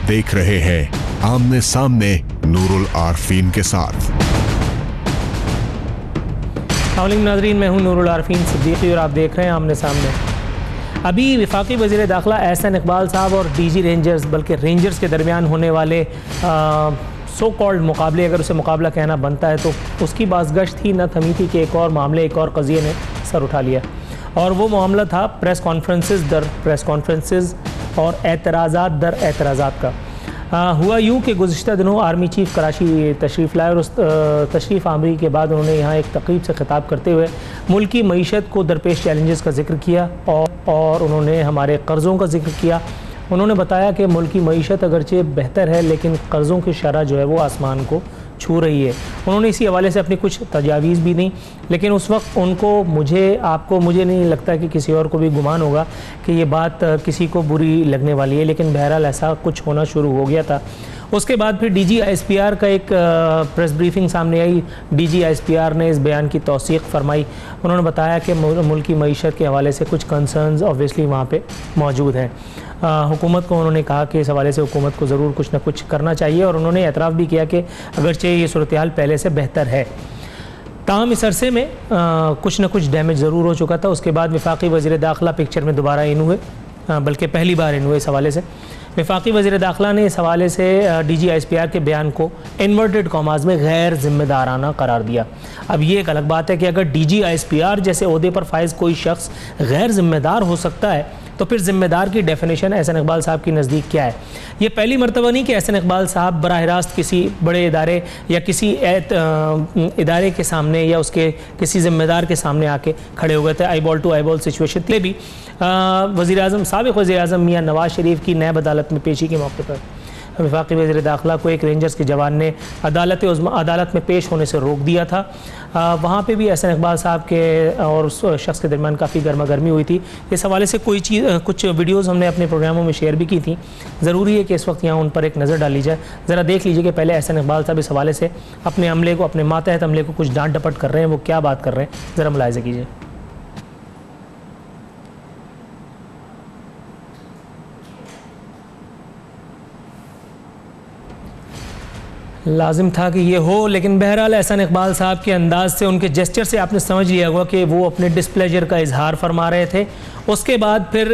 देख रहे हैं आमने सामने नूरुल आरफीन के साथ। नाज़रीन, मैं हूं नूरुल आरफीन सिद्दीकी और आप देख रहे हैं आमने सामने। अभी वफाकी वज़ीर दाखिला एहसन इकबाल साहब और डीजी रेंजर्स, बल्कि रेंजर्स के दरमियान होने वाले सो कॉल्ड मुकाबले, अगर उसे मुकाबला कहना बनता है, तो उसकी बाज़गश्त ही न थमी थी कि एक और मामले, एक और क़ज़िये ने सर उठा लिया। और वो मामला था प्रेस कॉन्फ्रेंसेस दर प्रेस कॉन्फ्रेंसेस और एतराज़ात दर एतराज़ात का। हुआ यूँ कि गुज़िश्ता दिनों आर्मी चीफ़ कराची तशरीफ़ लाए और उस तशरीफ़ आमरी के बाद उन्होंने यहाँ एक तक़रीब से ख़िताब करते हुए मुल्की मईशत को दरपेश चैलेंजेस का जिक्र किया और उन्होंने हमारे कर्ज़ों का जिक्र किया। उन्होंने बताया कि मुल्की मईशत अगरचे बेहतर है, लेकिन कर्ज़ों की शरह जो है वो आसमान को छू रही है। उन्होंने इसी हवाले से अपनी कुछ तजावीज़ भी दी, लेकिन उस वक्त उनको, मुझे नहीं लगता कि किसी और को भी गुमान होगा कि ये बात किसी को बुरी लगने वाली है, लेकिन बहरहाल ऐसा कुछ होना शुरू हो गया था। उसके बाद फिर DGISPR का एक प्रेस ब्रीफिंग सामने आई। DGISPR ने इस बयान की तौसीक़ फरमाई। उन्होंने बताया कि मुल्की मईशत के हवाले से कुछ कंसर्न्स ऑब्वियसली वहाँ पे मौजूद हैं। हुकूमत को उन्होंने कहा कि इस हवाले से हुकूमत को ज़रूर कुछ ना कुछ करना चाहिए, और उन्होंने एतराफ़ भी किया कि अगरचे ये सूरत हाल पहले से बेहतर है, ताहम इस अरसे में कुछ ना कुछ डैमेज ज़रूर हो चुका था। उसके बाद वफाकी वज़ीर दाखिला पिक्चर में दोबारा इन हुए, बल्कि पहली बार इन हुए। इस हवाले से वफाकी वज़ीर दाखिला ने इस हवाले से DGISPR के बयान को इन्वर्टेड कॉमाज में गैर ज़िम्मेदाराना करार दिया। अब ये एक अलग बात है कि अगर DGISPR जैसे ओहदे पर फाइज कोई शख्स गैर ज़िम्मेदार हो सकता है, तो फिर ज़िम्मेदार की डेफिनेशन एहसन इकबाल साहब की नज़दीक क्या है? ये पहली मरतबा नहीं कि एहसन इकबाल साहब बराह रास्त किसी बड़े इदारे या किसी इदारे के सामने या उसके किसी ज़िम्मेदार के सामने आके खड़े हो गए थे। आईबॉल टू आईबॉल सिचुएशन ले भी वज़ीर-ए-आज़म, साबिक़ वज़ीर-ए-आज़म मियाँ नवाज़ शरीफ की नैब अदालत में पेशी के मौके पर वफाकी वज़ीर दाखिला को एक रेंजर्स के जवान ने अदालत में पेश होने से रोक दिया था। वहाँ पे भी एहसन इकबाल साहब के और उस शख्स के दरमियान काफ़ी गर्मा गर्मी हुई थी। इस हवाले से कुछ वीडियोज़ हमने अपने प्रोग्रामों में शेयर भी की थी। ज़रूरी है कि इस वक्त यहाँ उन पर एक नज़र डाली जाए। ज़रा देख लीजिए कि पहले एहसन इकबाल साहब इस हवाले से अपने अमले को, अपने मातहत अमले को कुछ डांट डपट कर रहे हैं, वो क्या बात कर रहे हैं, ज़रा मुलाहिज़ा कीजिए। लाजिम था कि ये हो, लेकिन बहरहाल एहसन इकबाल साहब के अंदाज से, उनके जेस्चर से आपने समझ लिया होगा कि वो अपने डिस्प्लेजर का इजहार फरमा रहे थे। उसके बाद फिर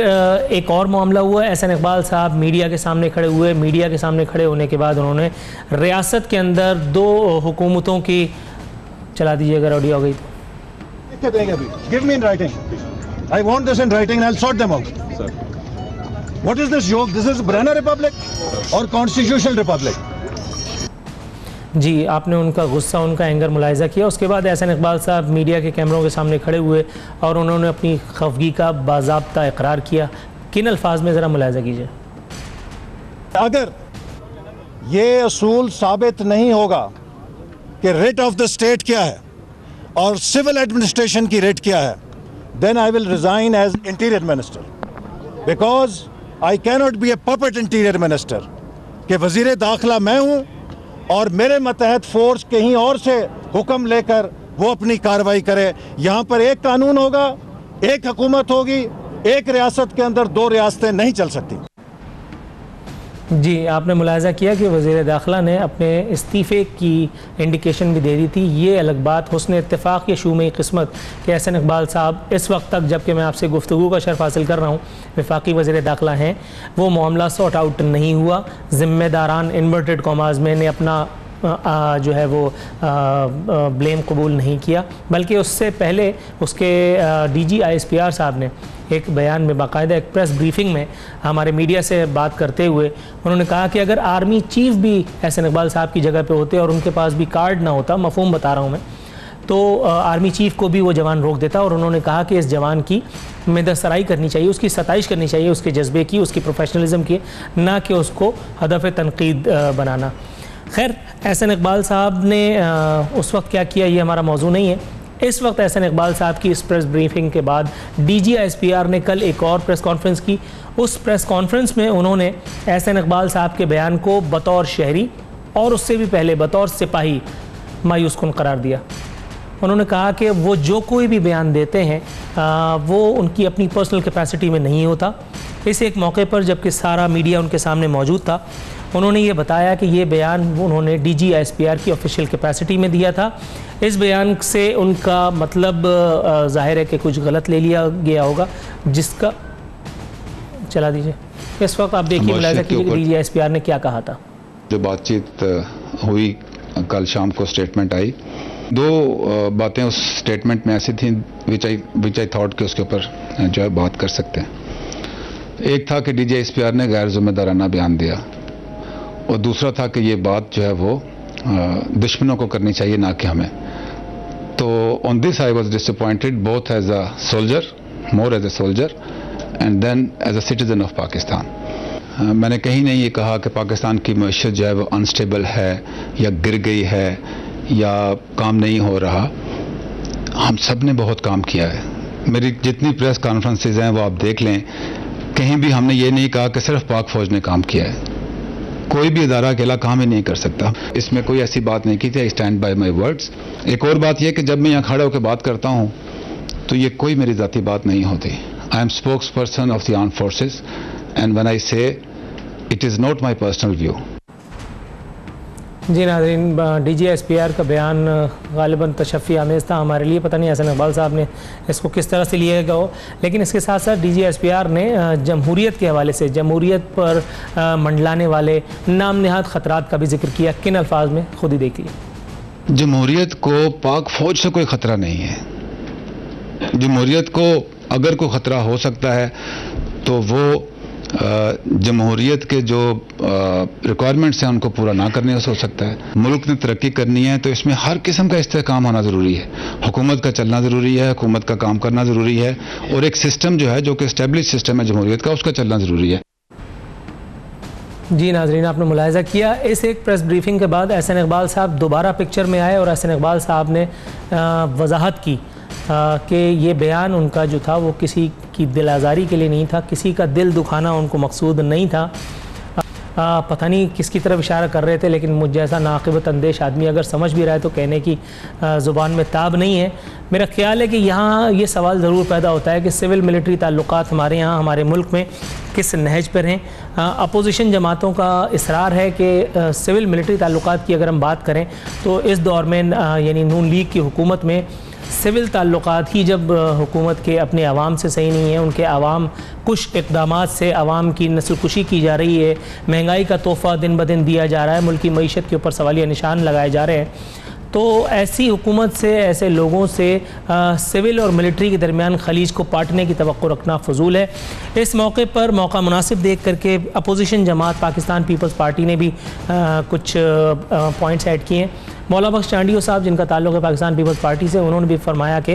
एक और मामला हुआ। एहसन इकबाल साहब मीडिया के सामने खड़े हुए। मीडिया के सामने खड़े होने के बाद उन्होंने रियासत के अंदर दो हुकूमतों की, चला दीजिए अगर ऑडियो हो गई तो। Give me in writing. I want this in writing and I'll sort them out. Sir. What is this joke? This is Banana Republic or Constitutional Republic? जी, आपने उनका गुस्सा, उनका एंगर मुलाहिज़ा किया। उसके बाद एहसन इकबाल साहब मीडिया के कैमरों के सामने खड़े हुए और उन्होंने अपनी खफगी का बाज़ाब्ता इकरार किया। किन अल्फाज में, ज़रा मुलाहिज़ा कीजिए। अगर ये असूल साबित नहीं होगा कि रिट ऑफ द स्टेट क्या है और सिविल एडमिनिस्ट्रेशन की रिट क्या है, then I will resign as interior minister because I cannot be a puppet interior minister कि वज़ीर दाखिला मैं हूँ और मेरे मतहत फोर्स कहीं और से हुक्म लेकर वो अपनी कार्रवाई करे। यहाँ पर एक कानून होगा, एक हुकूमत होगी, एक रियासत के अंदर दो रियासतें नहीं चल सकती। जी, आपने मुलाहिज़ा किया कि वज़ीर दाखिला ने अपने इस्तीफ़े की इंडिकेशन भी दे दी थी। ये अलग बात, हुस्न इत्तेफाक या शूमे किस्मत कि एहसन इकबाल साहब इस वक्त तक, जबकि मैं आपसे गुफ्तगू का शर्फ हासिल कर रहा हूँ, वफाकी वज़ीर दाखिला हैं, वो मामला सॉर्ट आउट नहीं हुआ। ज़िम्मेदारान इन्वर्टेड कॉमाज में ने अपना जो है वो ब्लेम कबूल नहीं किया, बल्कि उससे पहले उसके DGISPR साहब ने एक बयान में, बाकायदा एक प्रेस ब्रीफिंग में हमारे मीडिया से बात करते हुए उन्होंने कहा कि अगर आर्मी चीफ भी एहसन इकबाल साहब की जगह पे होते और उनके पास भी कार्ड ना होता, मफहूम बता रहा हूँ मैं, तो आर्मी चीफ को भी वो जवान रोक देता। और उन्होंने कहा कि इस जवान की मेदसराई करनी चाहिए, उसकी सताइश करनी चाहिए, उसके जज्बे की, उसकी प्रोफेशनलिज्म की, ना कि उसको हदफ तनकीद बनाना। खैर, एहसन इकबाल साहब ने उस वक्त क्या किया, ये हमारा मौजू नहीं है। इस वक्त एहसन इकबाल साहब की इस प्रेस ब्रीफिंग के बाद DGISPR ने कल एक और प्रेस कॉन्फ्रेंस की। उस प्रेस कॉन्फ्रेंस में उन्होंने एहसन इकबाल साहब के बयान को बतौर शहरी और उससे भी पहले बतौर सिपाही मायूस कुन करार दिया। उन्होंने कहा कि वो जो कोई भी बयान देते हैं वो उनकी अपनी पर्सनल कैपेसिटी में नहीं होता। इस एक मौके पर जबकि सारा मीडिया उनके सामने मौजूद था, उन्होंने ये बताया कि ये बयान उन्होंने DG-ISPR की ऑफिशियल कैपेसिटी में दिया था। इस बयान से उनका मतलब ज़ाहिर है कि कुछ गलत ले लिया गया होगा, जिसका चला दीजिए। इस वक्त आप देखिए मुलाहिज़ा कीजिए कि DG-ISPR ने क्या कहा था। जो बातचीत हुई कल शाम को स्टेटमेंट आई, दो बातें उस स्टेटमेंट में ऐसी थी विच आई थॉट कि उसके ऊपर जो है बात कर सकते हैं। एक था कि DG-ISPR ने गैर जिम्मेदाराना बयान दिया, और दूसरा था कि ये बात जो है वो दुश्मनों को करनी चाहिए, ना कि हमें। तो on this I was disappointed both as a soldier, more as a soldier and then as a citizen of Pakistan. मैंने कहीं नहीं ये कहा कि पाकिस्तान की मईशत जो है वो अनस्टेबल है या गिर गई है या काम नहीं हो रहा। हम सब ने बहुत काम किया है। मेरी जितनी प्रेस कॉन्फ्रेंसेज हैं वो आप देख लें, कहीं भी हमने ये नहीं कहा कि सिर्फ पाक फौज ने काम किया है। कोई भी इदारा अकेला काम ही नहीं कर सकता। इसमें कोई ऐसी बात नहीं की थी। I stand by my words. एक और बात यह कि जब मैं यहाँ खड़ा होकर बात करता हूँ तो ये कोई मेरी ज़ाती बात नहीं होती। I am spokesperson of the armed forces and when I say it is not my personal view. जी नाज़रीन, DG-ISPR का बयान गालिबन तशफ़ी आमेज़ था हमारे लिए। पता नहीं एहसन इकबाल साहब ने इसको किस तरह से लिया गया हो, लेकिन इसके साथ साथ DG-ISPR ने जमहूरियत के हवाले से जमहूरियत पर मंडलाने वाले नाम नहाद ख़तरात का भी जिक्र किया। किन अल्फाज में, खुद ही देखिए। जमहूरियत को पाक फौज से कोई ख़तरा नहीं है। जमहूरियत को अगर कोई ख़तरा हो सकता है तो वो जमहूरियत के जो रिक्वायरमेंट्स हैं उनको पूरा ना करने से हो सकता है। मुल्क ने तरक्की करनी है तो इसमें हर किस्म का इस्तेहकाम होना ज़रूरी है। हुकूमत का चलना ज़रूरी है, हुकूमत का काम करना ज़रूरी है, और एक सिस्टम जो है जो कि एस्टेब्लिश सिस्टम है जमहूरियत का, उसका चलना ज़रूरी है। जी नाज़रीन, आपने मुलाहिज़ा किया। इस एक प्रेस ब्रीफिंग के बाद एहसन इकबाल साहब दोबारा पिक्चर में आए और एहसन इकबाल साहब ने वजाहत की कि ये बयान उनका जो था वो किसी की दिल आज़ारी के लिए नहीं था, किसी का दिल दुखाना उनको मकसूद नहीं था। पता नहीं किसकी तरफ इशारा कर रहे थे, लेकिन मुझ जैसा नाक़िबत अंदेश आदमी अगर समझ भी रहा है तो कहने की ज़ुबान में ताब नहीं है। मेरा ख़्याल है कि यहाँ ये सवाल ज़रूर पैदा होता है कि सिविल मिलिट्री ताल्लुकात हमारे यहाँ हमारे मुल्क में किस नहज पर हैं। अपोजिशन जमातों का इसरार है कि सिविल मिलिट्री ताल्लुकात की अगर हम बात करें तो इस दौर में यानी नून लीग की हुकूमत में सिविल ताल्लुकात ही जब हुकूमत के अपने आवाम से सही नहीं है, उनके आवाम कुछ इक़दामात से आवाम की नस्लकुशी की जा रही है, महंगाई का तोहफ़ा दिन ब दिन दिया जा रहा है, मुल्क की मईशत के ऊपर सवालिया निशान लगाए जा रहे हैं, तो ऐसी हुकूमत से, ऐसे लोगों से सिविल और मिलिट्री के दरमियान खलीज को पाटने की तवक्को रखना फजूल है। इस मौके पर मौका मुनासिब देख करके अपोजिशन जमात पाकिस्तान पीपल्स पार्टी ने भी कुछ पॉइंट्स ऐड किए हैं। मौला बख्श चांडियो साहब, जिनका ताल्लुक़ है पाकिस्तान पीपल्स पार्टी से, उन्होंने भी फरमाया कि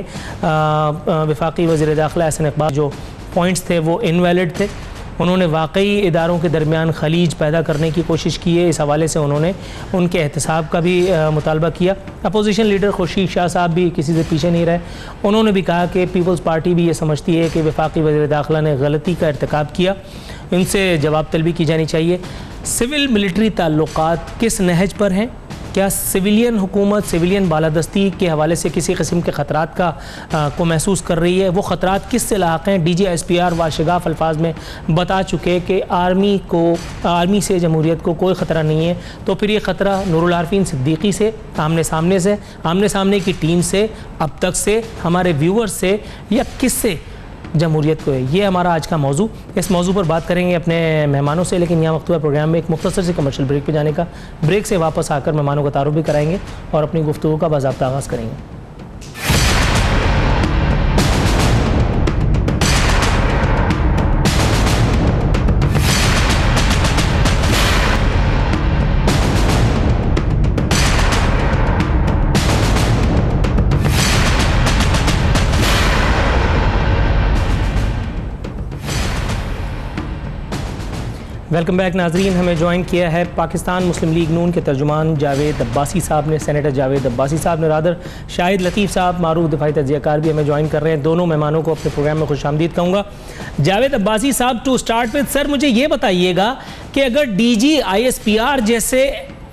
वफाकी वज़ीर दाखिला एहसन इकबाल जो पॉइंट्स थे वो इनवैलिड थे। उन्होंने वाकई इदारों के दरमियान खलीज पैदा करने की कोशिश की है। इस हवाले से उन्होंने उनके एहतसाब का भी मुतालबा किया। अपोजिशन लीडर खुर्शीद शाह साहब भी किसी से पीछे नहीं रहे। उन्होंने भी कहा कि पीपल्स पार्टी भी ये समझती है कि वफाकी वज़ीर दाखिला ने गलती का इर्तिकाब किया, इनसे जवाब तलबी की जानी चाहिए। सिविल मिलिट्री ताल्लुकात किस नहज पर हैं? क्या सिविलियन हुकूमत, सिविलियन बालादस्ती के हवाले से किसी किस्म के ख़तरात को महसूस कर रही है? वो ख़तरात किस से लाक़ हैं? DG-ISPR वाशगाफ अल्फाज में बता चुके कि आर्मी से जमहूरियत को कोई ख़तरा नहीं है। तो फिर ये ख़तरा नूरुल आरफीन सिद्दीकी से, आमने सामने की टीम से, अब तक से, हमारे व्यूअर्स से, या किससे जमहूरियत को है? ये हमारा आज का मौजू। इस मौजू पर बात करेंगे अपने मेहमानों से, लेकिन यहाँ वक्त हुआ प्रोग्राम में एक मुख्तसर से कमर्शियल ब्रेक पे जाने का। ब्रेक से वापस आकर मेहमानों का तारुफ भी कराएंगे और अपनी गुफ्तगू का बाज़ाब्ता आगाज़ करेंगे। वेलकम बैक नाजरीन। हमें ज्वाइन किया है पाकिस्तान मुस्लिम लीग नून के तर्जुमान जावेद अब्बासी साहब ने, सेनेटर जावेद अब्बासी साहब ने, रादर शाहिद लतीफ़ साहब मारूफ दिफाई तज्ज़ियाकार भी हमें ज्वाइन कर रहे हैं। दोनों मेहमानों को अपने प्रोग्राम में खुशामदीद कहूँगा। जावेद अब्बासी साहब, टू स्टार्ट विद, सर मुझे ये बताइएगा कि अगर DG-ISPR जैसे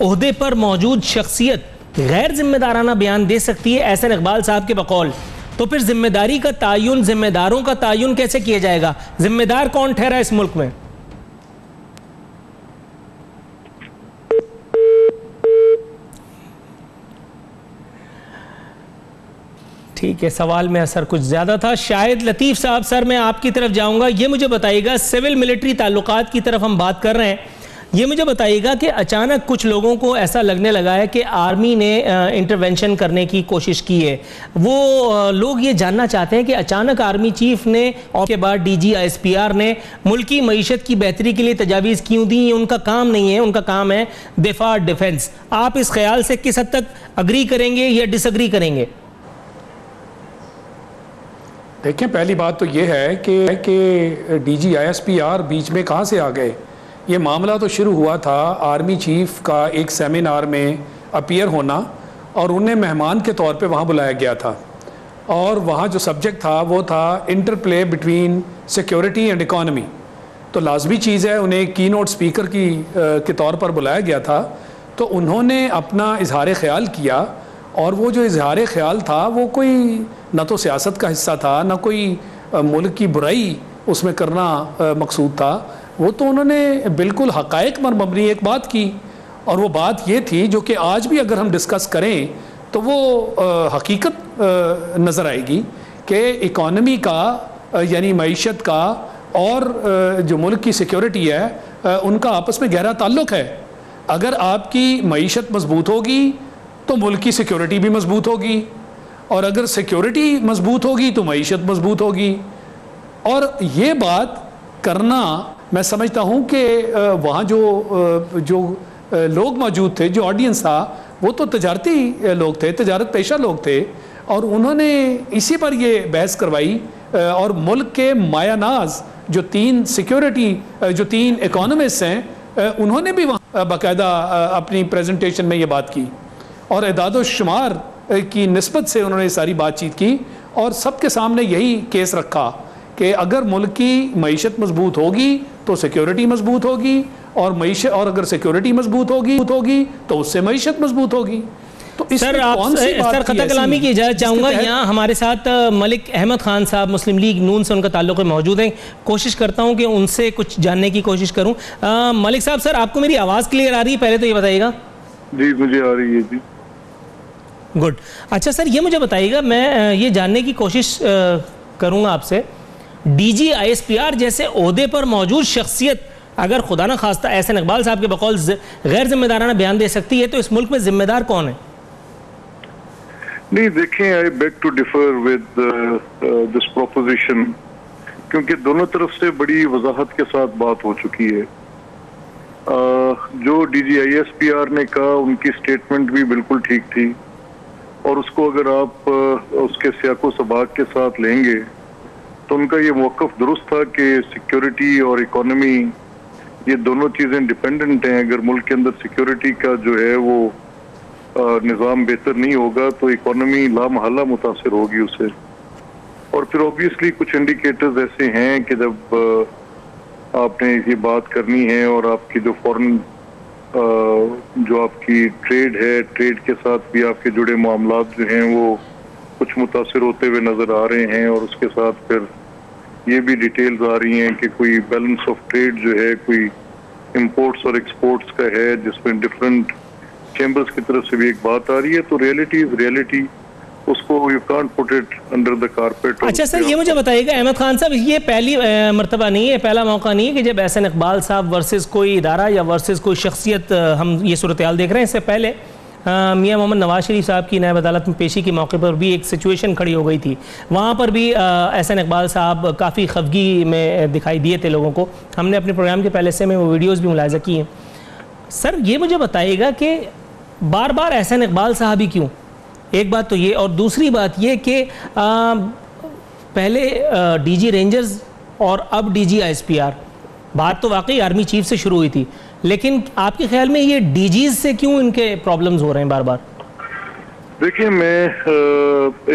ओहदे पर मौजूद शख्सियत गैर जिम्मेदाराना बयान दे सकती है एहसन इकबाल साहब के बकौल, तो फिर जिम्मेदारी का तायुन, जिम्मेदारों का तायुन कैसे किया जाएगा? जिम्मेदार कौन ठहरा इस मुल्क में? ठीक है, सवाल में असर कुछ ज़्यादा था। शाहिद लतीफ़ साहब, सर मैं आपकी तरफ जाऊंगा। ये मुझे बताइएगा, सिविल मिलिट्री ताल्लुकात की तरफ हम बात कर रहे हैं, ये मुझे बताइएगा कि अचानक कुछ लोगों को ऐसा लगने लगा है कि आर्मी ने इंटरवेंशन करने की कोशिश की है। वो लोग ये जानना चाहते हैं कि अचानक आर्मी चीफ ने और के बाद DG ISPR ने मुल्की मईशत की बेहतरी के लिए तजावीज़ क्यों दी? उनका काम नहीं है, उनका काम है दिफा, डिफेंस। आप इस ख्याल से किस हद तक अग्री करेंगे या डिसअग्री करेंगे? देखें, पहली बात तो ये है कि DG ISPR बीच में कहाँ से आ गए। ये मामला तो शुरू हुआ था आर्मी चीफ का एक सेमिनार में अपीयर होना, और उन्हें मेहमान के तौर पे वहाँ बुलाया गया था, और वहाँ जो सब्जेक्ट था वो था interplay between security and economy. तो लाजमी चीज़ है, उन्हें की नोट स्पीकर के तौर पर बुलाया गया था। तो उन्होंने अपना इजहार ख्याल किया, और वो जो इजहार ख्याल था वो कोई ना तो सियासत का हिस्सा था, ना कोई मुल्क की बुराई उसमें करना मकसूद था। वो तो उन्होंने बिल्कुल हक़ाइक़ पर मबनी एक बात की, और वो बात ये थी जो कि आज भी अगर हम डिस्कस करें तो वो हकीकत नज़र आएगी कि इकॉनमी का यानी मईशत का और जो मुल्क की सिक्योरिटी है उनका आपस में गहरा ताल्लुक़ है। अगर आपकी मईशत मजबूत होगी तो मुल्क की सिक्योरिटी भी मजबूत होगी, और अगर सिक्योरिटी मजबूत होगी तो मईशत मजबूत होगी। और ये बात करना, मैं समझता हूँ कि वहाँ जो लोग मौजूद थे, जो ऑडियंस था, वो तो तजारती लोग थे, तजारत पेशा लोग थे, और उन्होंने इसी पर ये बहस करवाई। और मुल्क के मायानाज जो 3 सिक्योरिटी जो 3 इकोनॉमिस्ट हैं, उन्होंने भी वहाँ बाकायदा अपनी प्रेजेंटेशन में ये बात की, और इदाद व शुमार की निस्बत से उन्होंने सारी बातचीत की, और सबके सामने यही केस रखा कि अगर मुल्क की मईशत मजबूत होगी तो सिक्योरिटी मजबूत होगी, और अगर सिक्योरिटी मजबूत होगी तो उससे मईशत मजबूत होगी। तो सर, आप सर खता कलामी की इजाज़त चाहूँगा। यहाँ हमारे साथ मलिक अहमद ख़ान साहब, मुस्लिम लीग नून से उनका ताल्लुक़ मौजूद हैं। कोशिश करता हूँ कि उनसे कुछ जानने की कोशिश करूँ। मलिक साहब, सर आपको मेरी आवाज़ क्लियर आ रही है? पहले तो ये बताइएगा। जी, मुझे आ रही है जी। गुड। अच्छा सर, ये मुझे बताइएगा, मैं ये जानने की कोशिश करूँगा आपसे, DG ISPR जैसे ओहदे पर मौजूद शख्सियत अगर खुदा न खास्ता एहसन इकबाल साहब के बकौल गैर जिम्मेदाराना बयान दे सकती है, तो इस मुल्क में जिम्मेदार कौन है? नहीं, देखें, I beg to differ with this proposition, क्योंकि दोनों तरफ से बड़ी वजाहत के साथ बात हो चुकी है। जो DG ISPR ने कहा, उनकी स्टेटमेंट भी बिल्कुल ठीक थी, और उसको अगर आप उसके सियाको सबाक के साथ लेंगे तो उनका ये मौक़िफ़ दुरुस्त था कि सिक्योरिटी और इकोनॉमी ये दोनों चीज़ें डिपेंडेंट हैं। अगर मुल्क के अंदर सिक्योरिटी का जो है वो निज़ाम बेहतर नहीं होगा तो इकोनॉमी लामहला मुतासिर होगी उससे। और फिर ऑब्वियसली कुछ इंडिकेटर्स ऐसे हैं कि जब आपने ये बात करनी है और आपकी जो फॉरेन जो आपकी ट्रेड है, ट्रेड के साथ भी आपके जुड़े मामलात जो हैं वो कुछ मुतासिर होते हुए नज़र आ रहे हैं, और उसके साथ फिर ये भी डिटेल्स आ रही हैं कि कोई बैलेंस ऑफ ट्रेड जो है कोई इंपोर्ट्स और एक्सपोर्ट्स का है, जिसमें डिफरेंट चैम्बर्स की तरफ से भी एक बात आ रही है। तो रियलिटी इज रियलिटी, उसको you can't put it under the carpet. अच्छा सर, ये मुझे बताइएगा अहमद खान साहब, ये पहली मर्तबा नहीं है, पहला मौका नहीं है कि जब एहसन इकबाल साहब वर्सेस कोई इदारा या वर्सेस कोई शख्सियत हम ये सूरत हाल देख रहे हैं। इससे पहले मियां मोहम्मद नवाज शरीफ साहब की नायब अदालत में पेशी के मौके पर भी एक सिचुएशन खड़ी हो गई थी, वहाँ पर भी एहसन इकबाल साहब काफ़ी खफगी में दिखाई दिए थे लोगों को। हमने अपने प्रोग्राम के पहले से में वो वीडियोज़ भी मुलाहिजा की हैं। सर ये मुझे बताइएगा कि बार बार एहसन इकबाल साहब ही क्यों? एक बात तो ये, और दूसरी बात ये कि पहले DG रेंजर्स और अब DG ISPR, बात तो वाकई आर्मी चीफ से शुरू हुई थी, लेकिन आपके ख्याल में ये DGs से क्यों इनके प्रॉब्लम्स हो रहे हैं बार बार? देखिए, मैं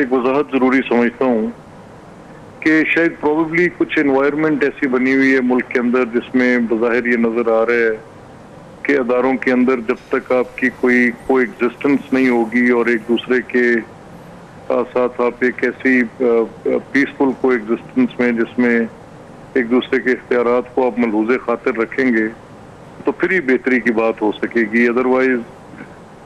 एक वजाहत ज़रूरी समझता हूँ कि शायद प्रोबेबली कुछ एनवायरनमेंट ऐसी बनी हुई है मुल्क के अंदर जिसमें बज़ाहिर ये नज़र आ रहा है कि अदारों के अंदर जब तक आपकी कोई कोएग्जिस्टेंस नहीं होगी और एक दूसरे के साथ आप एक ऐसी पीसफुल कोएग्जिस्टेंस में जिसमें एक दूसरे के इख्तियारात को आप मलहूज़े खातिर रखेंगे तो फिर ही बेहतरी की बात हो सकेगी। अदरवाइज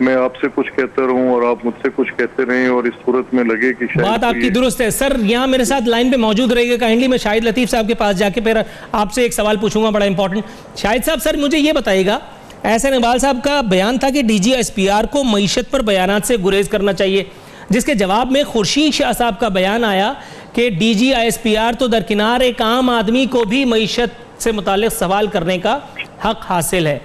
मैं आपसे कुछ कहता रहूं और आप मुझसे कुछ कहते रहें और इस सूरत में लगे कि शायद बात आपकी दुरुस्त है। सर यहाँ मेरे साथ लाइन पे मौजूद रहेगा काइंडली, मैं शाहिद लतीफ़ साहब के पास जाके फिर आपसे एक सवाल पूछूंगा बड़ा इंपॉर्टेंट। शाहिद साहब, सर मुझे ये बताइएगा, एहसान इकबाल साहब का बयान था कि DGSPR को मईशत पर बयानात से गुरेज करना चाहिए, जिसके जवाब में खुर्शीद शाह साहब का बयान आया कि DGSPR तो दरकिनार एक आम आदमी को भी मईशत से मुतालिक सवाल करने का हक हासिल है।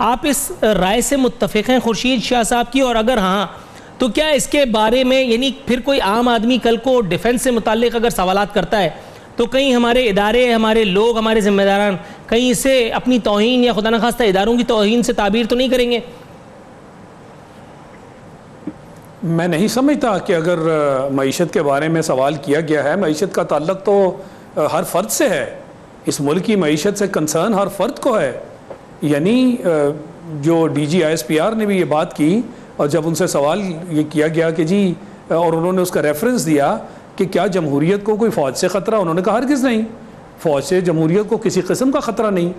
आप इस राय से मुत्तफिक हैं खुर्शीद शाह साहब की, और अगर हाँ तो क्या इसके बारे में, यानी फिर कोई आम आदमी कल को डिफेंस से मुतालिक अगर सवालात करता है तो कहीं हमारे इदारे, हमारे लोग, हमारे जिम्मेदारान कहीं इसे अपनी तौहीन या खुदा न खास्ता इदारों की तौहीन से ताबीर तो नहीं करेंगे? मैं नहीं समझता कि अगर मईशत के बारे में सवाल किया गया है, मईशत का ताल्लुक तो हर फर्द से है, इस मुल्क की मईशत से कंसर्न हर फर्द को है। यानी जो DGSPR ने भी ये बात की, और जब उनसे सवाल ये किया गया कि जी, और उन्होंने उसका रेफरेंस दिया कि क्या जमहूरियत को कोई फ़ौज से ख़तरा, उन्होंने कहा हरगिज़ नहीं, फ़ौज से जमहूरियत को किसी किस्म का ख़तरा नहीं।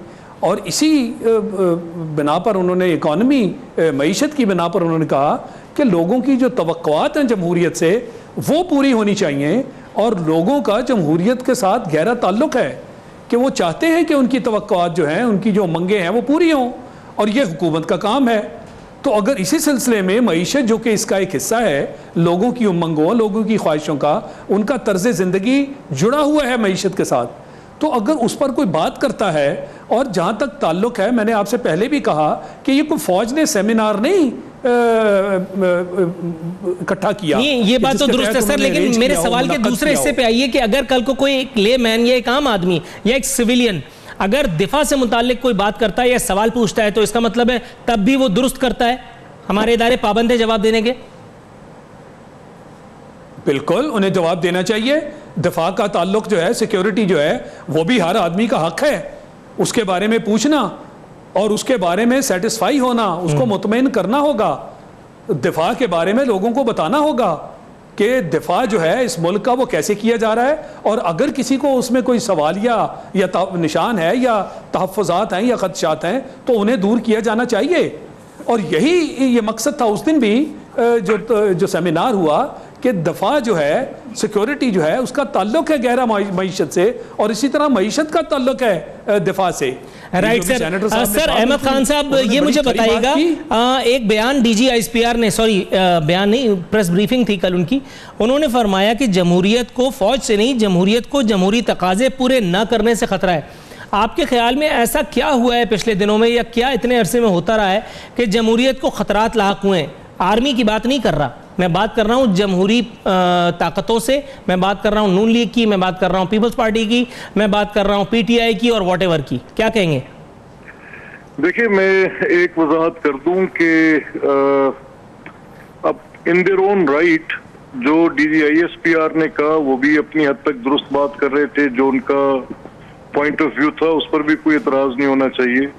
और इसी बिना पर उन्होंने इकॉनमी मईशत की बिना पर उन्होंने कहा कि लोगों की जो तवक्कुआत हैं जमहूरियत से वो पूरी होनी चाहिए, और लोगों का जमहूरियत के साथ गहरा ताल्लुक़ है कि वो चाहते हैं कि उनकी तवक्कुआत जो हैं, उनकी जो मंगें हैं वो पूरी हों, और ये हुकूमत का काम है। तो अगर इसी सिलसिले में मईशत जो कि इसका एक हिस्सा है, लोगों की उमंगों, लोगों की ख्वाहिशों का, उनका तर्ज ज़िंदगी जुड़ा हुआ है मईशत के साथ, तो अगर उस पर कोई बात करता है, और जहाँ तक ताल्लुक़ है, मैंने आपसे पहले भी कहा कि ये कोई फ़ौज ने सेमिनार नहीं इकट्ठा किया। ये बात तो दुरुस्त है सर, लेकिन मेरे सवाल के दूसरे हिस्से पे आइए कि अगर कल को कोई एक ले मैन या एक आम आदमी या एक सिविलियन अगर दिफा से मुतालिक कोई बात करता है या सवाल पूछता है, तो इसका मतलब है तब भी वो दुरुस्त करता है, हमारे इदारे पाबंद है जवाब देने के? बिल्कुल, उन्हें जवाब देना चाहिए। दिफा का ताल्लुक जो है, सिक्योरिटी जो है, वो भी हर आदमी का हक है उसके बारे में पूछना और उसके बारे में सेटिस्फाई होना, उसको मुतमईन करना होगा। दिफा के बारे में लोगों को बताना होगा कि दिफा जो है इस मुल्क का वो कैसे किया जा रहा है, और अगर किसी को उसमें कोई सवालिया या निशान है या तहफ़्फ़ुज़ात हैं या ख़दशात हैं तो उन्हें दूर किया जाना चाहिए। और यही ये मकसद था उस दिन भी जो सेमिनार हुआ कि दफ़ा जो है, सिक्योरिटी जो है, उसका ताल्लुक है गहरा मईशत से, और इसी तरह मईशत का ताल्लुक है दिफा से। Right sir. Sir Ahmad Khan साहब, ये मुझे बताइएगा, एक बयान DGSPR ने, बयान नहीं, प्रेस ब्रीफिंग थी कल उनकी, उन्होंने फरमाया कि जमहूरियत को फौज से नहीं, जमहूरियत को जमहूरी तकाजे पूरे न करने से खतरा है। आपके ख्याल में ऐसा क्या हुआ है पिछले दिनों में, या क्या इतने अरसे में होता रहा है कि जमहूरियत को खतरात लाक हुए हैं? आर्मी की बात नहीं कर रहा मैं, बात कर रहा हूँ जमहूरी ताकतों से, मैं बात कर रहा हूँ नून लीग की, मैं बात कर रहा हूँ पीपल्स पार्टी की, मैं बात कर रहा हूँ PTI की और व्हाटएवर की। क्या कहेंगे? देखिए, मैं एक वजाहत कर दूं कि अब इन देयर ओन राइट जो DGSPR ने कहा वो भी अपनी हद तक दुरुस्त बात कर रहे थे, जो उनका पॉइंट ऑफ व्यू था उस पर भी कोई एतराज नहीं होना चाहिए।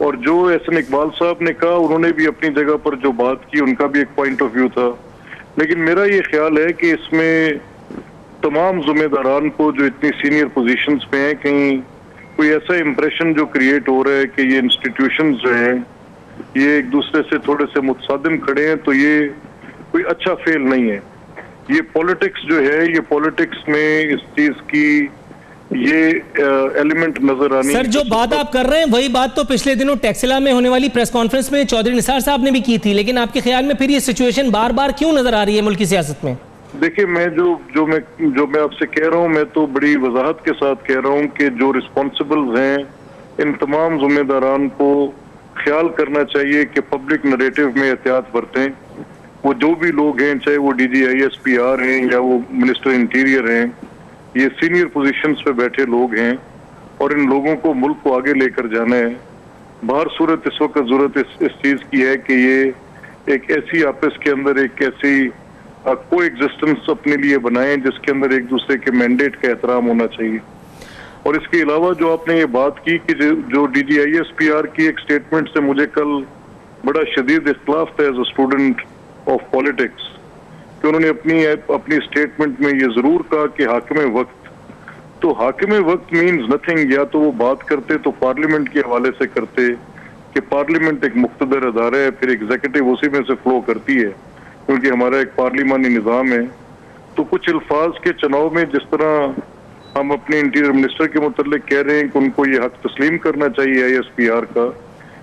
और जो एहसान इकबाल साहब ने कहा उन्होंने भी अपनी जगह पर जो बात की उनका भी एक पॉइंट ऑफ व्यू था। लेकिन मेरा ये ख्याल है कि इसमें तमाम जिम्मेदारान को जो इतनी सीनियर पोजीशंस पे हैं, कहीं कोई ऐसा इंप्रेशन जो क्रिएट हो रहा है कि ये इंस्टीट्यूशंस जो हैं ये एक दूसरे से थोड़े से मुतसादिम खड़े हैं, तो ये कोई अच्छा फेल नहीं है। ये पॉलिटिक्स जो है, ये पॉलिटिक्स में इस चीज की ये एलिमेंट नजर आनी। सर जो बात आप कर रहे हैं वही बात तो पिछले दिनों टेक्सिला में होने वाली प्रेस कॉन्फ्रेंस में चौधरी निसार साहब ने भी की थी, लेकिन आपके ख्याल में फिर ये सिचुएशन बार बार क्यों नजर आ रही है मुल्क की सियासत में? देखिए, मैं जो मैं आपसे कह रहा हूँ, मैं तो बड़ी वजाहत के साथ कह रहा हूँ कि जो रिस्पॉन्सिबल्स हैं, इन तमाम जिम्मेदारान को ख्याल करना चाहिए कि पब्लिक नरेटिव में एहतियात बरतें। वो जो भी लोग हैं, चाहे वो DGSPR हैं या वो मिनिस्टर इंटीरियर हैं, ये सीनियर पोजीशंस पे बैठे लोग हैं और इन लोगों को मुल्क को आगे लेकर जाना है। बाहर सूरत इस वक्त जरूरत इस चीज की है कि ये एक ऐसी आपस के अंदर एक ऐसी को एग्जिस्टेंस अपने लिए बनाएं जिसके अंदर एक दूसरे के मैंडेट का एहतराम होना चाहिए। और इसके अलावा जो आपने ये बात की कि जो DGSPR की एक स्टेटमेंट से मुझे कल बड़ा शदीद इख्तिलाफ था as a student of politics, कि उन्होंने अपनी स्टेटमेंट में ये जरूर कहा कि हाकिम वक्त, तो हाकिम वक्त मीन्स नथिंग, या तो वो बात करते तो पार्लियामेंट के हवाले से करते कि पार्लियामेंट एक मुख्तदर अदारा है, फिर एग्जीक्यूटिव उसी में से फ्लो करती है, क्योंकि हमारा एक पार्लिमानी निज़ाम है। तो कुछ अल्फाज के चुनाव में जिस तरह हम अपने इंटीरियर मिनिस्टर के मुतल्लिक कह रहे हैं कि उनको ये हक तस्लीम करना चाहिए ISPR का,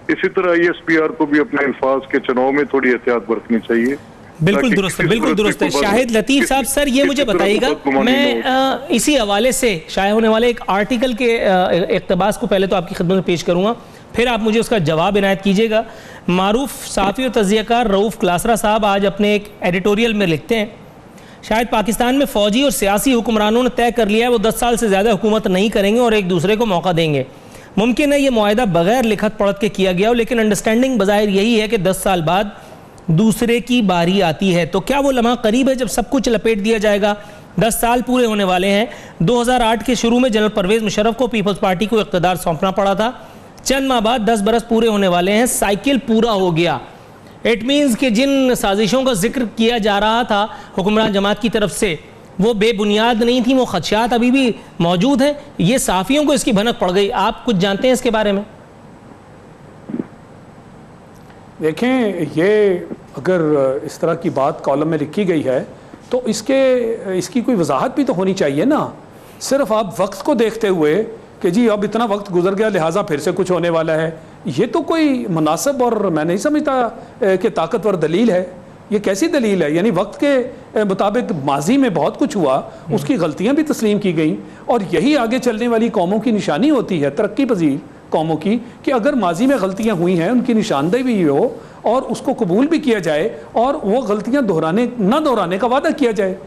इसी तरह ISPR को भी अपने अल्फाज के चुनाव में थोड़ी एहतियात बरतनी चाहिए। बिल्कुल दुरुस्त है, बिल्कुल दुरुस्त है। शाहिद लतीफ़ साहब, सर ये मुझे बताइएगा, मैं इसी हवाले से शाया होने वाले एक आर्टिकल के इक़्तिबास को पहले तो आपकी खिदमत में पेश करूँगा, फिर आप मुझे उसका जवाब इनायत कीजिएगा। मारूफ सहाफ़ी और तज़कियाकार रऊफ़ क्लासरा साहब आज अपने एक एडिटोरियल में लिखते हैं, शायद पाकिस्तान में फ़ौजी और सियासी हुक्मरानों ने तय कर लिया है वो 10 साल से ज़्यादा हुकूमत नहीं करेंगे और एक दूसरे को मौका देंगे। मुमकिन है ये मुआहदा बगैर लिखत पढ़त के किया गया हो, लेकिन अंडरस्टैंडिंग बज़ाहिर यही है कि 10 साल बाद दूसरे की बारी आती है। तो क्या वो लम्हा करीब है जब सब कुछ लपेट दिया जाएगा? 10 साल पूरे होने वाले हैं। 2008 के शुरू में जनरल परवेज़ मुशर्रफ को पीपल्स पार्टी को इक़्तिदार सौंपना पड़ा था। चंद माह बाद 10 बरस पूरे होने वाले हैं, साइकिल पूरा हो गया। इट मीन्स कि जिन साजिशों का जिक्र किया जा रहा था हुक्मरान जमात की तरफ से वो बेबुनियाद नहीं थी, वो खदशात अभी भी मौजूद हैं। ये सहाफ़ियों को इसकी भनक पड़ गई। आप कुछ जानते हैं इसके बारे में? देखें, ये अगर इस तरह की बात कॉलम में लिखी गई है तो इसकी कोई वजाहत भी तो होनी चाहिए ना। सिर्फ आप वक्त को देखते हुए कि जी अब इतना वक्त गुजर गया लिहाजा फिर से कुछ होने वाला है, ये तो कोई मुनासिब और मैं नहीं समझता कि ताकतवर दलील है। ये कैसी दलील है? यानी वक्त के मुताबिक माजी में बहुत कुछ हुआ, उसकी गलतियां भी तस्लीम की गई, और यही आगे चलने वाली कौमों की निशानी होती है, तरक्की पजीर कौमों की, कि अगर माजी में गलतियां हुई हैं उनकी निशानदेही भी हो और उसको कबूल भी किया जाए और वो गलतियां न दोहराने का वादा किया जाए।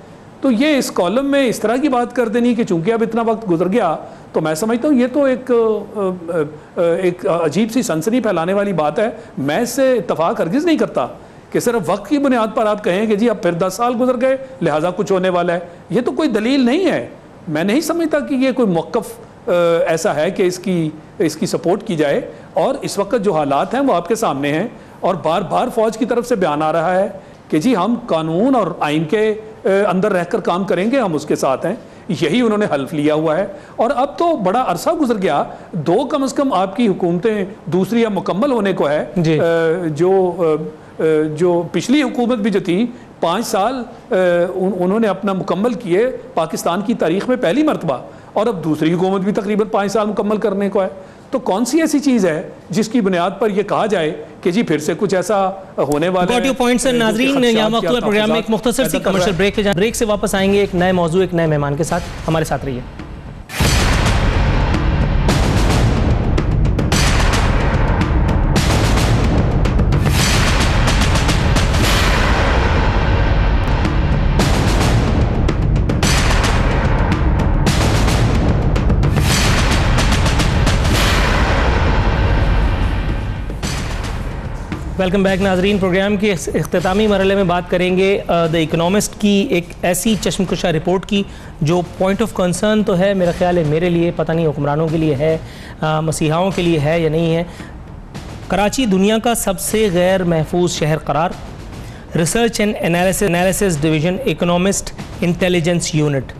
तो ये इस कॉलम में इस तरह की बात कर देनी कि चूंकि अब इतना वक्त गुजर गया, तो मैं समझता हूँ ये तो एक अजीब सी सनसनी फैलाने वाली बात है। मैं इससे इत्तफाक हरगिज़ नहीं करता कि सिर्फ वक्त की बुनियाद पर आप कहें कि जी अब फिर 10 साल गुजर गए लिहाजा कुछ होने वाला है। ये तो कोई दलील नहीं है। मैं नहीं समझता कि ये कोई मौक़िफ़ ऐसा है कि इसकी सपोर्ट की जाए। और इस वक्त जो हालात हैं वो आपके सामने हैं, और बार बार फ़ौज की तरफ से बयान आ रहा है कि जी हम कानून और आइन के अंदर रहकर काम करेंगे, हम उसके साथ हैं। यही उन्होंने हल्फ लिया हुआ है। और अब तो बड़ा अरसा गुजर गया, 2 कम से कम आपकी हुकूमतें दूसरी या मुकम्मल होने को है। जो पिछली हुकूमत भी जो थी 5 साल उन्होंने अपना मुकम्मल किए पाकिस्तान की तारीख में पहली मरतबा, और अब दूसरी हुकूमत भी तकरीबन 5 साल मुकम्मल करने को है। तो कौन सी ऐसी चीज़ है जिसकी बुनियाद पर यह कहा जाए कि जी फिर से कुछ ऐसा होने वाला है? नाज़रीन, यहाँ वक्त हुआ प्रोग्राम में एक मुख्तसर सी कमर्शियल ब्रेक से वापस आएंगे एक नए मौजू, एक नए मेहमान के साथ। हमारे साथ रहिए। वेलकम बैक नाजरीन। प्रोग्राम के इख्तितामी मरहले में बात करेंगे द इकोनॉमिस्ट की एक ऐसी चश्मकुशा रिपोर्ट की जो पॉइंट ऑफ कंसर्न तो है, मेरा ख्याल है मेरे लिए, पता नहीं हुक्मरानों के लिए है, मसीहाओं के लिए है या नहीं है। कराची दुनिया का सबसे गैर महफूज शहर करार। Research and analysis division, economist intelligence unit.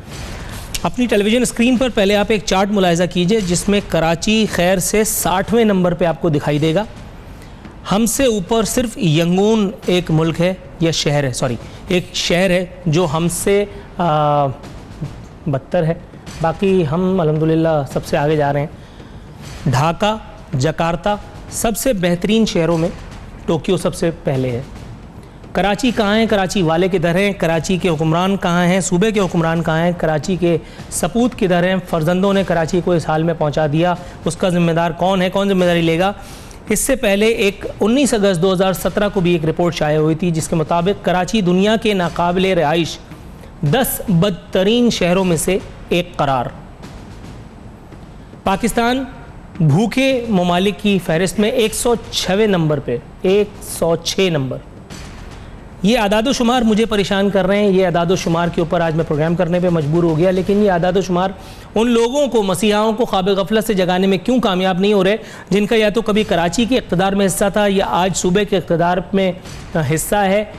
अपनी टेलीविज़न स्क्रीन पर पहले आप एक चार्ट मुलाहिज़ा कीजिए जिसमें कराची खैर से 60वें नंबर पर आपको दिखाई देगा। हमसे ऊपर सिर्फ यंगून एक मुल्क है या शहर है, सॉरी एक शहर है जो हमसे बदतर है। बाकी हम अल्हम्दुलिल्लाह सबसे आगे जा रहे हैं। ढाका, जकार्ता सबसे बेहतरीन शहरों में, टोक्यो सबसे पहले है। कराची कहाँ है? कराची वाले किधर हैं? कराची के हुक्मरान कहाँ हैं? सूबे के हुक्मरान कहाँ हैं? कराची के सपूत किधर हैं? फर्जंदों ने कराची को इस हाल में पहुँचा दिया, उसका ज़िम्मेदार कौन है? कौन जिम्मेदारी लेगा? इससे पहले एक 19 अगस्त 2017 को भी एक रिपोर्ट शाये हुई थी जिसके मुताबिक कराची दुनिया के नाकाबिले रिहाइश 10 बदतरीन शहरों में से एक करार। पाकिस्तान भूखे ममालिक की फहरिस्त में 106वें नंबर पे, 106 नंबर। ये आदादोशुमार मुझे परेशान कर रहे हैं। ये आदादोशुमार के ऊपर आज मैं प्रोग्राम करने पे मजबूर हो गया, लेकिन ये आदादोशुमार उन लोगों को, मसीहाओं को ख्वाब गफलत से जगाने में क्यों कामयाब नहीं हो रहे जिनका या तो कभी कराची के इक़्तिदार में हिस्सा था या आज सूबे के इक़्तिदार में हिस्सा है,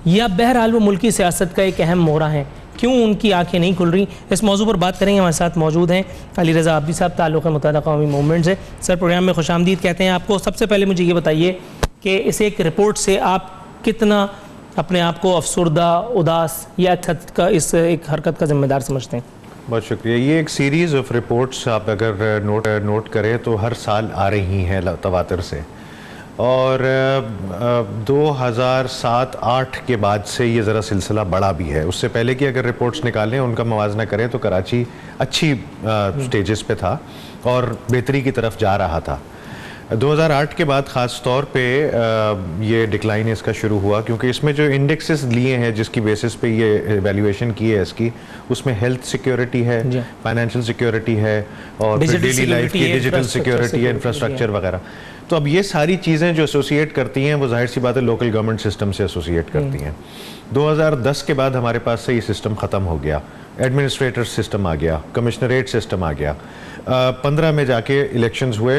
या बहरहाल वो मुल्की सियासत का एक अहम मोहरा है। क्यों उनकी आंखें नहीं खुल रही, इस मौजू पर बात करेंगे। हमारे साथ मौजूद हैं अली रज़ा आबदी साहब, ताल्लुक़ मुत्तहिदा कौमी मूवमेंट से। सर, प्रोग्राम में खुशामदीद कहते हैं आपको। सबसे पहले मुझे ये बताइए कि इस एक रिपोर्ट से आप कितना अपने आप को अफसुर्दा, उदास या इस एक हरकत का जिम्मेदार समझते हैं? बहुत शुक्रिया। ये एक सीरीज़ ऑफ रिपोर्ट्स आप अगर नोट करें तो हर साल आ रही हैं तवातर से, और 2007-8 के बाद से ये ज़रा सिलसिला बड़ा भी है। उससे पहले की अगर रिपोर्ट्स निकालें, उनका मवाजना करें तो कराची अच्छी स्टेजेस पे था और बेहतरी की तरफ जा रहा था। 2008 के बाद ख़ास तौर पे ये डिक्लाइन इसका शुरू हुआ, क्योंकि इसमें जो इंडेक्सेस लिए हैं जिसकी बेसिस पे ये एवेल्यूएशन की है इसकी, उसमें हेल्थ सिक्योरिटी है, फाइनेंशियल सिक्योरिटी है, और डेली लाइफ की डिजिटल सिक्योरिटी है, इंफ्रास्ट्रक्चर वगैरह। तो अब ये सारी चीज़ें जो एसोसिएट करती हैं वो जाहिर सी बात है लोकल गवर्नमेंट सिस्टम से एसोसिएट करती हैं। 2010 के बाद हमारे पास से ये सिस्टम ख़त्म हो गया, एडमिनिस्ट्रेटर सिस्टम आ गया, कमिश्नरेट सिस्टम आ गया। 15 में जाके इलेक्शंस हुए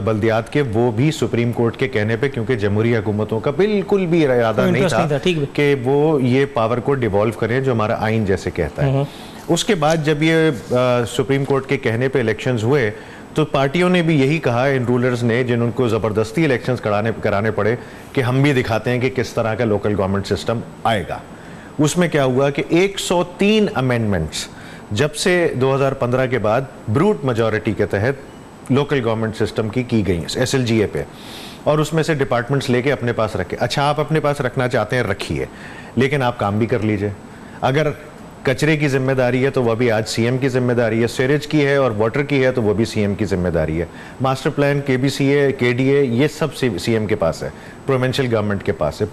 बल्दियात के, वो भी सुप्रीम कोर्ट के कहने पे, क्योंकि जमहूरी हुकूमतों का बिल्कुल भी इरादा नहीं था कि वो ये पावर को डिवॉल्व करें जो हमारा आइन जैसे कहता है। उसके बाद जब ये सुप्रीम कोर्ट के कहने पे इलेक्शंस हुए तो पार्टियों ने भी यही कहा, इन रूलर्स ने, जिनको ज़बरदस्ती इलेक्शंस कराने पड़े, कि हम भी दिखाते हैं कि किस तरह का लोकल गवर्नमेंट सिस्टम आएगा। उसमें क्या हुआ कि 103 अमेंडमेंट्स जब से 2015 के बाद ब्रूट मेजॉरिटी के तहत लोकल गवर्नमेंट सिस्टम की गई SLGA पे, और उसमें से डिपार्टमेंट्स लेके अपने पास रखे। अच्छा, आप अपने पास रखना चाहते हैं, रखिए, लेकिन आप काम भी कर लीजिए। अगर कचरे की जिम्मेदारी है तो वह भी आज सीएम की जिम्मेदारी है, सीवरेज की है और वाटर की है तो वह भी सीएम की जिम्मेदारी है, मास्टर प्लान, KBCA, KDA, ये सब सीएम के पास है, प्रोविंशियल गवर्नमेंट के पास है।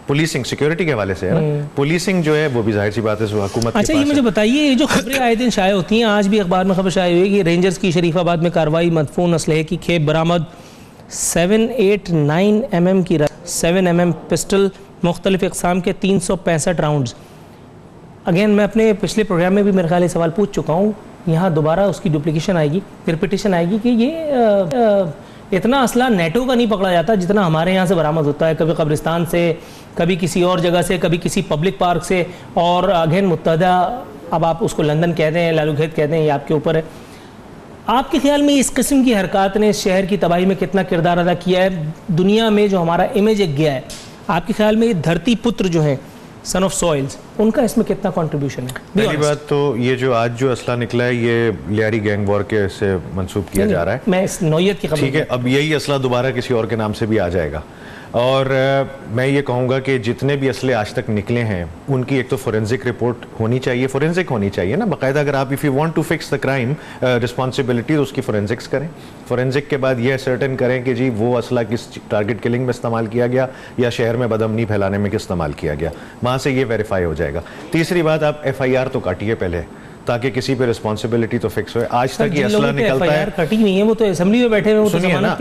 पुलिसिंग सिक्योरिटी के हवाले से है ना, पुलिसिंग जो है वो भी जाहिर सी बात है हुकूमत के पास। अच्छा, ये मुझे बताइए, ये जो खबरें आए दिन शाये होती हैं, आज भी अखबार में खबर शाये हुई है कि रेंजर्स की शरीफाबाद में कार्रवाई, मदफून असलहे की खेप बरामद, 789 mm की 7 mm पिस्टल, मुख्तलिफ इक़साम के 365 राउंड्स। अगेन, मैं अपने पिछले प्रोग्राम में भी मेरे ख्याल सवाल पूछ चुका हूँ, यहाँ दोबारा उसकी डुप्लीकेशन आएगी, रिपीटेशन आएगी कि ये इतना असला नेटो का नहीं पकड़ा जाता जितना हमारे यहाँ से बरामद होता है, कभी कब्रिस्तान से, कभी किसी और जगह से, कभी किसी पब्लिक पार्क से, और अगेन मुत्तहदा, अब आप उसको लंदन कहते हैं, लालूखेत कहते हैं, ये आपके ऊपर है। आपके ख्याल में इस किस्म की हरकत ने शहर की तबाही में कितना किरदार अदा किया है? दुनिया में जो हमारा इमेज एक गया है, आपके ख्याल में ये धरती पुत्र जो हैं, सन ऑफ सॉइल्स, उनका इसमें कितना कंट्रीब्यूशन है? पहली बात तो ये जो आज जो असला निकला है ये लियारी गैंग वॉर के से मंसूब किया जा रहा है। मैं इस नौयत की खबर, ठीक है, अब यही असला दोबारा किसी और के नाम से भी आ जाएगा। और मैं ये कहूँगा कि जितने भी असले आज तक निकले हैं उनकी एक तो फोरेंसिक रिपोर्ट होनी चाहिए, फोरेंसिक होनी चाहिए ना बाकायदा। अगर आप if you want to fix the crime responsibility तो उसकी फोरेंसिक्स करें। फोरेंसिक के बाद यह सर्टेन करें कि जी वो असला किस टारगेट किलिंग में इस्तेमाल किया गया या शहर में बदअमनी फैलाने में किस इस्तेमाल किया गया, वहाँ से ये वेरीफाई हो जाएगा। तीसरी बात, आप FIR तो काटिए पहले, ताकि किसी पे रिस्पांसिबिलिटी तो फिक्स हो। आज तक ये असला निकलता है, कटी नहीं है, वो तो असेंबली में बैठे हुए। सुनिए ना,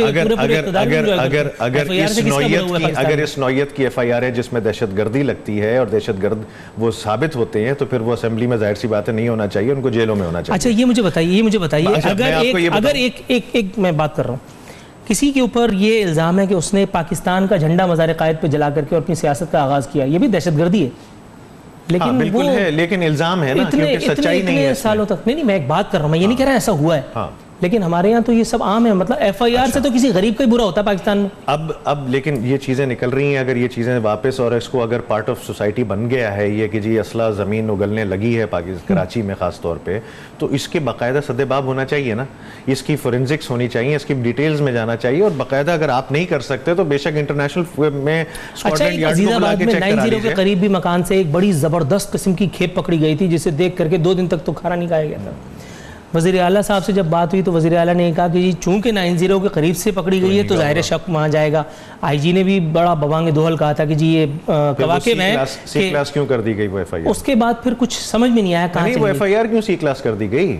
अगर इस नौयत की FIR है जिसमें दहशतगर्दी लगती है और दहशतगर्द वो साबित होते हैं तो फिर वो असेंबली में जाहिर सी बात है नहीं होना चाहिए, उनको जेलों में होना चाहिए। अच्छा, ये मुझे बताइए, अगर एक मैं बात कर रहा हूँ, किसी के ऊपर ये इल्ज़ाम है कि उसने पाकिस्तान का झंडा मज़ार क़ायद पे जला करके और अपनी सियासत का आगाज़ किया, ये भी दहशतगर्दी है। लेकिन हाँ, बिल्कुल है, लेकिन इल्जाम है ना, क्योंकि सच्चाई नहीं है सालों तक। नहीं, मैं एक बात कर रहा हूँ, मैं ये नहीं कह रहा ऐसा हुआ है, हाँ। लेकिन हमारे यहाँ तो ये सब आम है। मतलब FIR से तो किसी गरीब का ही बुरा होता है पाकिस्तान में। अब लेकिन ये चीज़ें निकल रही हैं, अगर ये चीज़ें वापस, और इसको अगर पार्ट ऑफ सोसाइटी बन गया है ये कि जी असला ज़मीन उगलने लगी है पाकिस्तान, कराची में ख़ास तौर पे, तो इसके बाकायदा सदेबाब होना चाहिए ना, इसकी फोरेंसिक्स होनी चाहिए, इसकी डिटेल्स में जाना चाहिए, और बाकायदा अगर आप नहीं कर सकते तो बेशक इंटरनेशनल में स्कॉटलैंड यार्ड को बुला के चेक करा लीजिए। 90 के करीब भी मकान से एक बड़ी ज़बरदस्त किस्म की खेप पकड़ी गई थी, जिसे देख करके 2 दिन तक तो खाना नहीं खाया गया था। वज़ीर आला साहब से जब बात हुई तो वज़ीर आला ने कहा कि जी चूँकि 90 के करीब से पकड़ी गई है तो ज़ाहिर शक वहाँ जाएगा। IG ने भी बड़ा बवांगे दोहल कहा था कि जी ये कवाकिब है, C क्लास क्यों कर दी गई वो FIR? उसके बाद फिर कुछ समझ में नहीं आया कहाँ वो FIR क्यों C क्लास कर दी गई?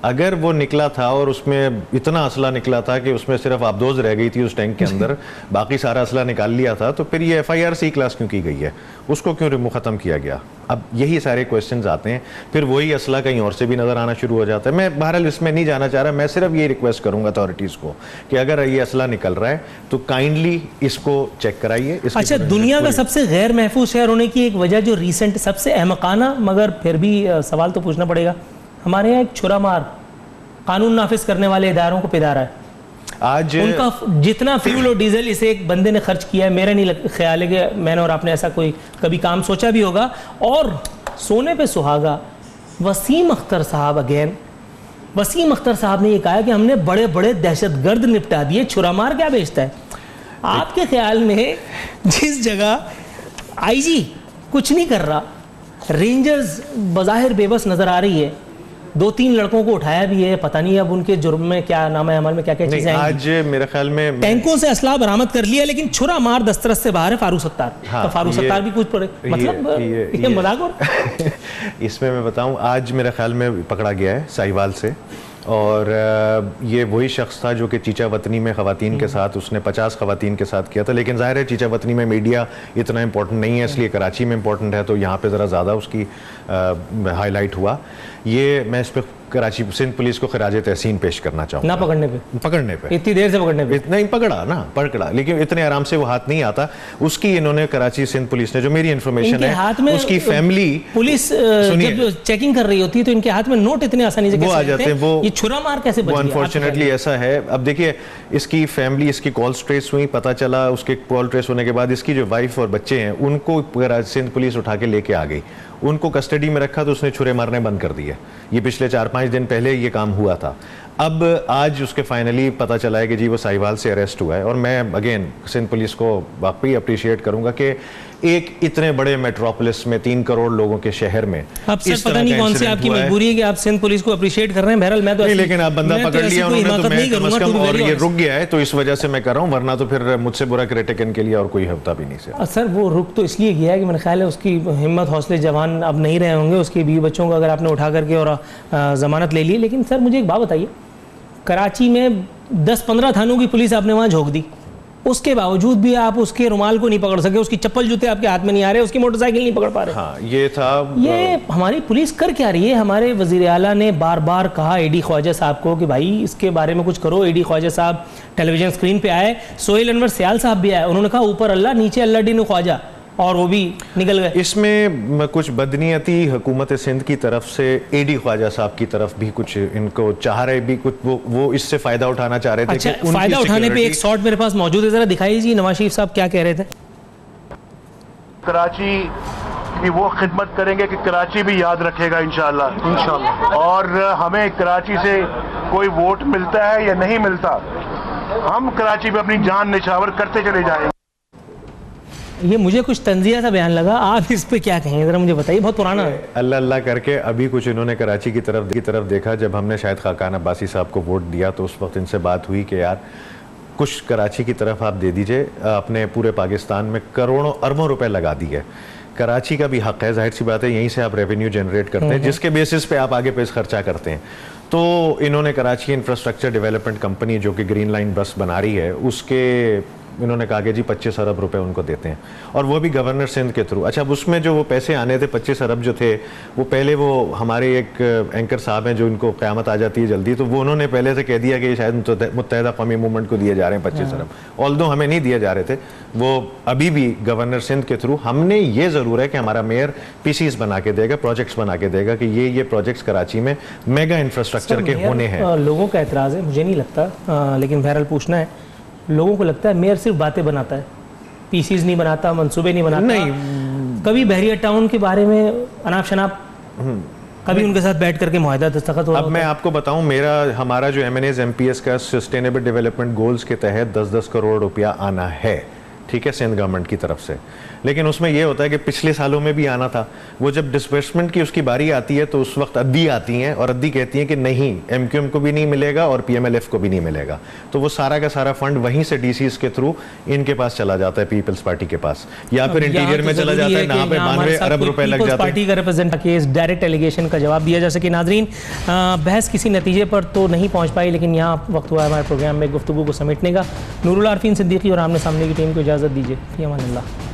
अगर वो निकला था और उसमें इतना असला निकला था कि उसमें सिर्फ आबदोज रह गई थी उस टैंक के अंदर, बाकी सारा असला निकाल लिया था, तो फिर ये FIR C क्लास क्यों की गई है? उसको क्यों ख़त्म किया गया? अब यही सारे क्वेश्चंस आते हैं, फिर वही असला कहीं और से भी नज़र आना शुरू हो जाता है। मैं बहरहाल इसमें नहीं जाना चाह रहा, मैं सिर्फ ये रिक्वेस्ट करूंगा अथॉरिटीज़ को कि अगर ये असला निकल रहा है तो काइंडली इसको चेक कराइए। अच्छा, दुनिया का सबसे गैर महफूज शहर होने की एक वजह जो रिसेंट सबसे अहमकाना, मगर फिर भी सवाल तो पूछना पड़ेगा, हमारे यहाँ एक छुरा मार कानून नाफिज करने वाले इदारों को पिदारा है। आज उनका जितना फ्यूल और डीजल इसे एक बंदे ने खर्च किया है, मेरा नहीं ख्याल है कि मैंने और आपने ऐसा कोई कभी काम सोचा भी होगा। और सोने पे सुहागा वसीम अख्तर साहब, अगेन वसीम अख्तर साहब ने ये कहा कि हमने बड़े बड़े दहशतगर्द निपटा दिए, छुरामार क्या बेचता है? आपके ख्याल में जिस जगह आईजी कुछ नहीं कर रहा, रेंजर्स बज़ाहिर बेबस नजर आ रही है, 2-3 लड़कों को उठाया भी है, पता नहीं अब उनके जुर्म में क्या नाम है, अमल में क्या क्या चीजें आज मेरे ख्याल में टैंकों से असला बरामद कर लिया, लेकिन छुरा मार दस्तरस से बाहर है फारूक सत्तार। हाँ, तो फारूक सत्तार भी कुछ पड़े, मतलब ये मजाक हो इसमें मैं बताऊं, आज मेरे ख्याल में पकड़ा गया है साहिवाल से, और ये वही शख्स था जो कि चीचा वतनी में ख़वातीन के साथ उसने 50 ख़वातीन के साथ किया था। लेकिन ज़ाहिर है चीचा वतनी में मीडिया इतना इंपॉर्टेंट नहीं है, इसलिए कराची में इंपॉर्टेंट है, तो यहाँ पे ज़रा ज़्यादा उसकी हाईलाइट हुआ। ये मैं इस पर कराची सिंध पुलिस को खिराज तहसीन पेश करना चाहूँगा। ना पकड़ने पे इतनी देर से पकड़ने पे नहीं पकड़ा, लेकिन इतने आराम से वो हाथ नहीं आता। उसकी इन्होंने कराची सिंध पुलिस ने, जो मेरी इन्फॉर्मेशन है, हाथ में उसकी फैमिली पुलिस जब चेकिंग कर रही होती है तो इनके हाथ में नोट इतने आसानी से वो आ जाते हैं। वो ये छुरा मार कैसे बच गया? अनफॉर्चुनेटली ऐसा है। अब देखिए, इसकी फैमिली, इसकी कॉल्स ट्रेस हुई, पता चला, उसके कॉल ट्रेस होने के बाद इसकी जो वाइफ और बच्चे हैं उनको सिंध पुलिस उठा के लेके आ गई, उनको कस्टडी में रखा, तो उसने छुरे मारने बंद कर दिए। ये पिछले 4-5 दिन पहले ये काम हुआ था। अब आज उसके फाइनली पता चला है कि जी वो साहिवाल से अरेस्ट हुआ है। और मैं अगेन सिंध पुलिस को वाकई अप्रिशिएट करूंगा कि एक इतने बड़े मेट्रोपोलिस में 3 करोड़ लोगों के शहर में अब सर पता नहीं कौन सी आपकी मजबूरी है कि आप सिंध पुलिस को अप्रिशिएट कर रहे हैं। बहरहाल मैं तो नहीं, लेकिन आप बंदा पकड़ लिया उन्होंने, तो मैं कम से कम, और ये रुक गया है तो इस वजह से मैं कर रहा हूँ, वरना तो फिर मुझसे बुरा क्रिटिक इनके लिए और कोई होता भी नहीं सर। सर वो रुक तो इसलिए गया है कि मेरा ख्याल है उसकी हिम्मत हौसले जवान अब नहीं रहे होंगे, उसके बीवी बच्चों को अगर आपने उठा करके और जमानत ले ली। लेकिन सर मुझे एक बात बताइए, कराची में 10-15 थानों की पुलिस आपने वहाँ झोंक दी, उसके बावजूद भी आप उसके रुमाल को नहीं पकड़ सके, उसकी चप्पल जूते आपके हाथ में नहीं आ रहे, उसकी मोटरसाइकिल नहीं पकड़ पा रहे। हाँ, ये था। ये हमारी पुलिस कर क्या रही है? हमारे वजीर आला ने बार बार कहा एडी ख्वाजा साहब को कि भाई इसके बारे में कुछ करो। AD Khwaja Sahab television screen पे आए, सोहेल अनवर सियाल साहब भी आए, उन्होंने कहा ऊपर अल्लाह नीचे अल्लाह डी ख्वाजा, और वो भी निकल गए। इसमें कुछ बदनीयती हुकूमत सिंध की तरफ से एडी ख्वाजा साहब की तरफ भी कुछ इनको चाह रहे भी, कुछ वो इससे फायदा उठाना चाह रहे थे। अच्छा, फायदा उठाने पे एक शॉट मेरे पास मौजूद है, जरा दिखाइए जी नवाज शरीफ साहब क्या कह रहे थे। कराची की वो खिदमत करेंगे कि कराची भी याद रखेगा इंशाअल्लाह। और हमें कराची से कोई वोट मिलता है या नहीं मिलता, हम कराची में अपनी जान निछावर करते चले जाएंगे। ये मुझे कुछ तंजिया सा बयान लगा, आप इस पे क्या कहेंगे, जरा मुझे बताइए, बहुत पुराना है। अल्लाह अल्लाह करके अभी कुछ इन्होंने कराची की तरफ देखा। जब हमने शायद खाकान अब्बासी साहब को वोट दिया तो उस वक्त इनसे बात हुई कि यार कुछ कराची की तरफ आप दे दीजिए, अपने पूरे पाकिस्तान में करोड़ों अरबों रुपए लगा दिए, कराची का भी हक है, जाहिर सी बात है, यहीं से आप रेवेन्यू जनरेट करते हैं, जिसके बेसिस पे आप आगे पैसे खर्चा करते हैं। तो इन्होंने कराची इंफ्रास्ट्रक्चर डेवलपमेंट कंपनी जो कि ग्रीन लाइन बस बना रही है, उसके इन्होंने कहा कि जी 25 अरब रुपए उनको देते हैं, और वो भी गवर्नर सिंध के थ्रू। अच्छा, अब उसमें जो वो पैसे आने थे 25 अरब जो थे, वो पहले वो हमारे एक एंकर साहब हैं जो इनको क़यामत आ जाती है जल्दी, तो वो उन्होंने पहले से कह दिया कि शायद मुत्तहिदा कौमी मूवमेंट को दिए जा रहे हैं 25 अरब, ऑल्दो हमें नहीं दिए जा रहे थे, वो अभी भी गवर्नर सिंध के थ्रू। हमने ये ज़रूर है कि हमारा मेयर पीसीस बना के देगा, प्रोजेक्ट्स बना के देगा कि ये प्रोजेक्ट्स कराची में मेगा इंफ्रास्ट्रक्चर के होने हैं। लोगों का एतराज़ है, मुझे नहीं लगता, लेकिन बहरहाल पूछना है। लोगों को लगता है मेयर सिर्फ बातें बनाता है, पीसीज नहीं बनाता, मंसूबे नहीं बनाता। नहीं, कभी बहरिया टाउन के बारे में अनाप शनाप कभी उनके साथ बैठ करके मुआहदा दस्तखत हो। अब मैं आपको बताऊं, हमारा जो MNAs MPS का सस्टेनेबल डेवलपमेंट गोल्स के तहत 10-10 करोड़ रुपया आना है, ठीक है, सिंध गवर्नमेंट की तरफ से। लेकिन उसमें यह होता है कि पिछले सालों में भी आना था, वो जब डिस्बर्समेंट की उसकी बारी आती है तो उस वक्त अद्दी आती हैं, और अद्दी कहती हैं कि नहीं, MQM को भी नहीं मिलेगा और PMLF को भी नहीं मिलेगा, तो वो सारा का सारा फंड वहीं से DCs के थ्रू इनके पास चला जाता है, पीपल्स पार्टी के पास, या फिर इंटीरियर में चला जाता है, यहाँ पे 92 अरब रुपए लग जाते हैं। पार्टी का रिप्रेजेंट केस डायरेक्ट एलिगेशन का जवाब दिया जा सके। नाजरीन, बहस किसी नतीजे पर तो नहीं पहुँच पाई, लेकिन यहाँ वक्त हुआ हमारे प्रोग्राम में गुफ्तगू को समेटने का। नूरुल आरफीन सिद्दीकी और आमने सामने की टीम को इजाज़त दीजिए। फ़ी अमान अल्लाह।